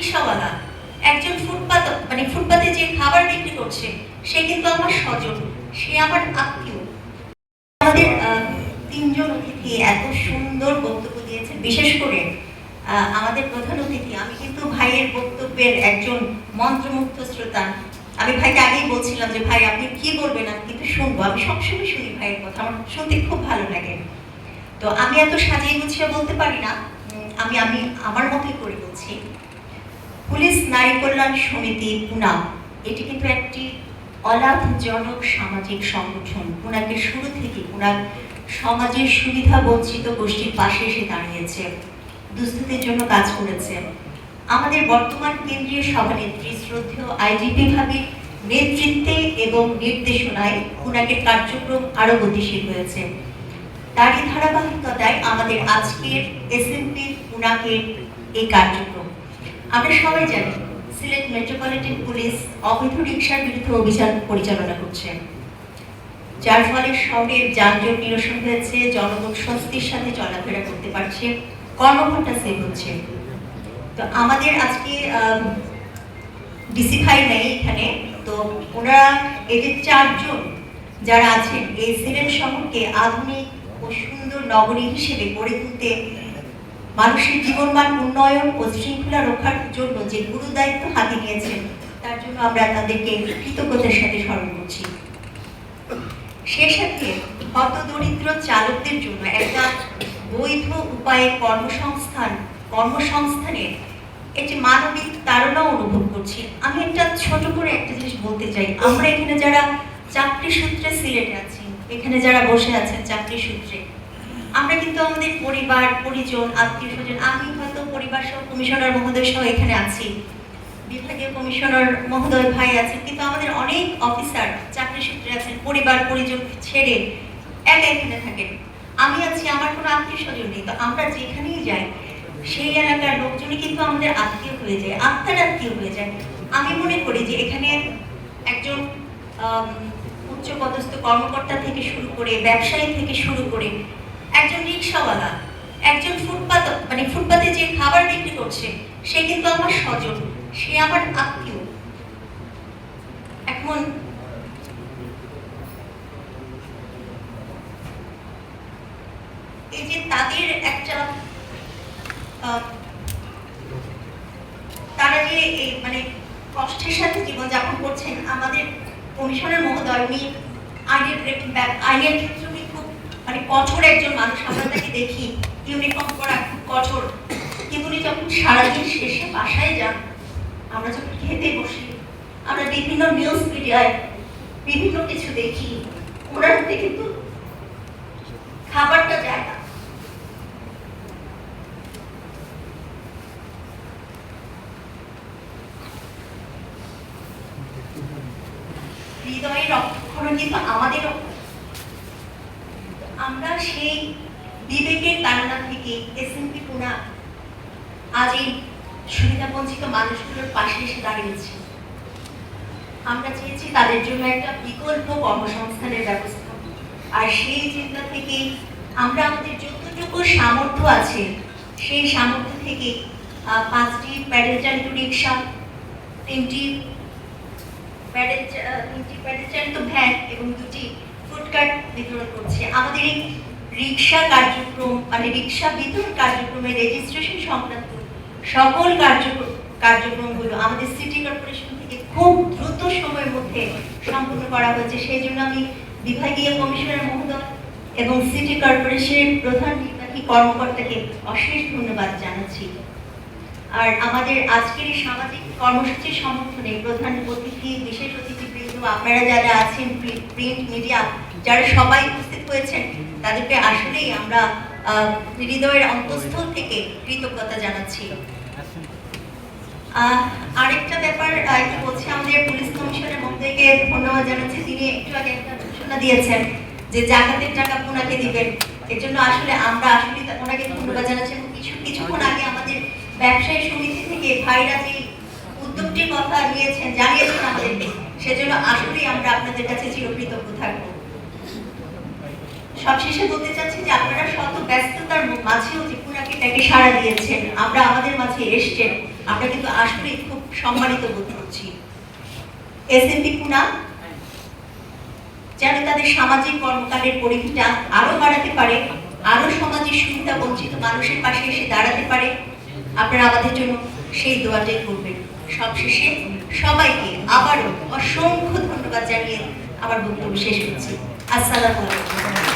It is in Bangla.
রিক্সাওয়ালা, একজন ফুটপাতে যে খাবার বিক্রি করছে সে কিন্তু আমার স্বজন, সে আমার আত্মীয়। আমাদের তিনজন অতিথি এত সুন্দর বক্তব্য দিয়েছেন, বিশেষ করে আমাদের প্রধান অতিথি। আমি কিন্তু ভাইয়ের বক্তব্যের একজন মন্ত্রমুগ্ধ শ্রোতা। আমি ভাইকে আগেই বলছিলাম যে ভাই আপনি কি বলবেন, আমি কিন্তু শুনবো, আমি সবসময় শুনি ভাইয়ের কথা, আমার শুনতে খুব ভালো লাগে। তো আমি এত সাজিয়ে গুছিয়ে বলতে পারি না, আমি আমি আমার মতোই করে বলছি। পুলিশ নারী কল্যাণ সমিতি পুনা, এটি কিন্তু একটি অলাভজনক সামাজিক সংগঠন। পুনাকে শুরু থেকে পুনা সমাজের সুবিধা বঞ্চিত গোষ্ঠীর পাশে এসে দাঁড়িয়েছে, দুস্থদের জন্য কাজ করেছে। আমাদের বর্তমান কেন্দ্রীয় সভানেত্রী শ্রদ্ধেয় আইজিপি ভাবির নেতৃত্বে এবং নির্দেশনায় পুনাকের কার্যক্রম আরো গতিশীল হয়েছে। তারই ধারাবাহিকতায় আমাদের আজকের এসএমপি পুনাকের এই কার্যক্রম। আমরা সবাই জানি সিলেট মেট্রোপলিটন পুলিশ অবৈধ রিকশার বিরুদ্ধে অভিযান পরিচালনা করছে, যার ফলে শহরের যানজট নিরসন হয়েছে, জনগণ স্বস্তির সাথে চলাফেরা করতে পারছে, কর্মঘণ্টা সেভ হচ্ছে। তো আমাদের আজকে ডিসি ভাই নেই এখানে, তো ওনারা এদের চারজন যারা আছেন এই সিলেট শহরকে আধুনিক ও সুন্দর নগরী হিসেবে গড়ে তুলতে, মানুষের জীবনমান উন্নয়ন ও শৃঙ্খলা রক্ষার জন্য যে গুরু দায়িত্ব হাতে নিয়েছেন, তার জন্য আমরা তাদেরকে কৃতজ্ঞতার সাথে স্মরণ করছি। সে সাথে হতদরিদ্র চালকদের জন্য একটা বৈধ উপায়ে কর্মসংস্থানের একটি মানবিক তাড়না অনুভব করছি। আমি একটা ছোট করে একটা জিনিস বলতে চাই। আমরা এখানে যারা চাকরি সূত্রে সিলেটে আছি, এখানে যারা বসে আছেন চাকরি সূত্রে, আমরা কিন্তু আমাদের পরিবার পরিজন আত্মীয় স্বজন, আমি হয়তো পরিবার সহ কমিশনার মহোদয় সহ এখানে আছি, বিভাগীয় কমিশনার মহোদয় ভাই আছেন, কিন্তু আমাদের অনেক অফিসার চাকরি সূত্রে আছেন, পরিবার পরিজন ছেড়ে একা এখানে থাকেন। আমি আছি, আমার কোনো আত্মীয় স্বজন নেই। তো আমরা যেখানেই যাই সেই এলাকার লোকজনই কিন্তু আমাদের আত্মীয় হয়ে যায়, আত্মার আত্মীয় হয়ে যায়। আমি মনে করি যে এখানে একজন উচ্চপদস্থ কর্মকর্তা থেকে শুরু করে, ব্যবসায়ী থেকে শুরু করে, একজন রিক্সাওয়ালা, একজন ফুটপাতে যে খাবার বিক্রি করছে সে কিন্তু আমার স্বজন, সে আমার আত্মীয়। এখন এই যে তাদের একটা তারা যে কষ্টের সাথে জীবনযাপন করছেন, আমাদের কমিশনার মহোদয় উনি আইনের ক্ষেত্রে উনি খুব কঠোর একজন মানুষ। আমরা তাকে দেখি ইউনিফর্ম পরা খুব কঠোর, কিন্তু উনি যখন সারাদিন শেষে বাসায় যান, আমরা যখন খেতে বসি, আমরা বিভিন্ন নিউজ মিডিয়ায় বিভিন্ন কিছু দেখি, ওনার হাতে কিন্তু খাবারটা যায় না। হৃদয়ের রক্তক্ষরণ কিন্তু আমাদেরও। আমরা সেই বিবেকের তাড়না থেকে এসএমপি পুনা আজ এই সুবিধাবঞ্চিত মানুষগুলোর পাশে এসে দাঁড়িয়েছি। আমরা চেয়েছি তাদের জন্য একটা বিকল্প কর্মসংস্থানের ব্যবস্থা, আর সেই চিন্তা থেকে আমরা আমাদের যতটুকু সামর্থ্য আছে সেই সামর্থ্য থেকে 5টি প্যাডেল চালিত রিক্সা, 3টি প্যাডেল চালিত ভ্যান এবং 2টি ফুডকার্ট বিতরণ করছে। আমাদের এই রিক্সা কার্যক্রম রিক্সা বিতরণ কার্যক্রমের রেজিস্ট্রেশন সংক্রান্ত সকল কার্যক্রমগুলো আমাদের সিটি কর্পোরেশন থেকে খুব দ্রুত সময়ের মধ্যে সম্পূর্ণ করা হয়েছে। সেই জন্য আমি বিভাগীয় কমিশনার মহোদয় এবং সিটি কর্পোরেশনের প্রধান নির্বাহী কর্মকর্তাকে অশেষ ধন্যবাদ জানাচ্ছি। আর আমাদের আজকের এই সামাজিক কর্মসূচির সমর্থনে প্রধান অতিথি, বিশেষ অতিথিবৃন্দ, আপনারা যারা আছেন, প্রিন্ট মিডিয়া যারা সবাই উপস্থিত হয়েছেন, তাদেরকে আসলেই আমরা হৃদয়ের অন্তঃস্থল থেকে কৃতজ্ঞতা জানাচ্ছি। আরেকটা ব্যাপার একটু বলছি, আমাদের পুলিশ কমিশনের মহোদয়কে ধন্যবাদ জানাচ্ছি। তিনি একটু আগে একটা ঘোষণা দিয়েছেন যে জাকাতের টাকা পুনাকে দিবেন, এর জন্য আসলে আমরা ওনাকে ধন্যবাদ জানাচ্ছি। কিছুক্ষণ আগে আমাদের ব্যবসায়ী সমিতি থেকে ভাইরা যে উদ্যোগটির কথা নিয়েছেন, জানিয়েছেন আমাদেরকে, সেজন্য আসলেই আমরা আপনাদের কাছে চিরকৃতজ্ঞ থাকবো। সবশেষে বলতে চাচ্ছি যে আপনারা শত ব্যস্ততার মাঝেও যে পুনাকে সাড়া দিয়েছেন, আমরা আমাদের মাঝে এসছেন, আমরা কিন্তু আসলে খুব সম্মানিত বোধ করছি। এসএমপি পুনা যেন তাদের সামাজিক কর্মকাণ্ডের পরিধিটা আরো বাড়াতে পারে, আরো সমাজের সুবিধা বঞ্চিত মানুষের পাশে এসে দাঁড়াতে পারে, আপনারা আমাদের জন্য সেই দোয়াটাই করবেন। সবশেষে সবাইকে আবারও অসংখ্য ধন্যবাদ জানিয়ে আমার বক্তব্য শেষ করছি। আসসালামু আলাইকুম।